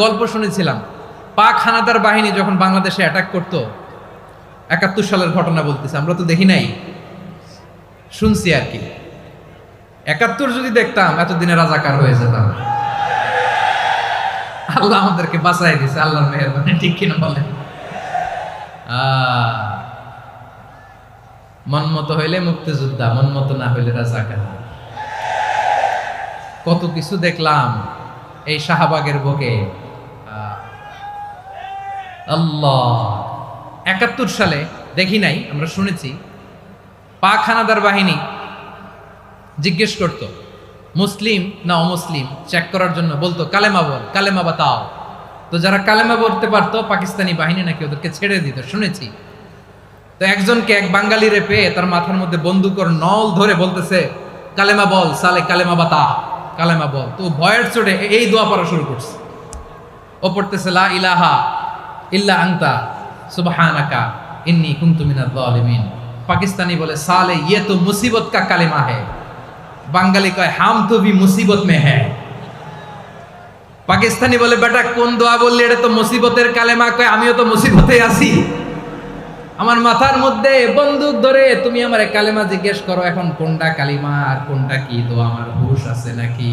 গল্প শুনেছিলাম, পাক হানাদার বাহিনী যখন বাংলাদেশে অ্যাটাক করতো, ৭১ সালের ঘটনা বলতেছে, আমরা তো দেখি নাই, শুনছি আর কি। ৭১ যদি দেখতাম এতদিনে রাজাকার হয়ে যেতাম। আল্লাহ আমাদেরকে বাঁচাই দিছে, আল্লাহর মেহেরবানি, ঠিক কিনা বলেন? মন মতো হইলে মুক্তিযোদ্ধা, মন মতো না হইলে রাজাকার। কত কিছু দেখলাম এই শাহবাগের বুকে। আল্লাহ, ৭১ সালে দেখি নাই, আমরা শুনেছি। পাক হানাদার বাহিনী জিজ্ঞেস করত মুসলিম না অমুসলিম চেক করার জন্য, বলতো কালেমা বল, কালেমা বাতাও। তো যারা কালেমা বলতে পারতো পাকিস্তানি বাহিনী নাকি ওদেরকে ছেড়ে দিত, শুনেছি। তো একজনকে, এক বাঙালিরে পেয়ে তার মাথার মধ্যে বন্দুকর নল ধরে বলতেছে কালেমা বল সালে, কালেমা বাতা, কালেমা বল। তো ভয়ের চোটে এই দোয়া পড়া শুরু করছে। ও পড়তেছে লা ইলাহা ইল্লা আনতা সুবহানাকা ইন্নী কুনতু মিনাজ জালিমিন। পাকিস্তানি বলে সালে ইয়ে তো মুসিবত কা কালেমা হ্যায়। বাঙালি কয় হাম তো ভি মুসিবত মে হ্যায়। পাকিস্তানি বলে বেটা কোন দোয়া বললি, এটা তো মুসিবতের কালেমা। কয় আমিও তো মুসিবতে আছি, আমার মাথার মধ্যে বন্দুক ধরে তুমি আমার কালেমা জিজ্ঞেস করো, এখন কোনটা কালিমা আর কোনটা কি দোয়া, আমার হুশ আছে নাকি?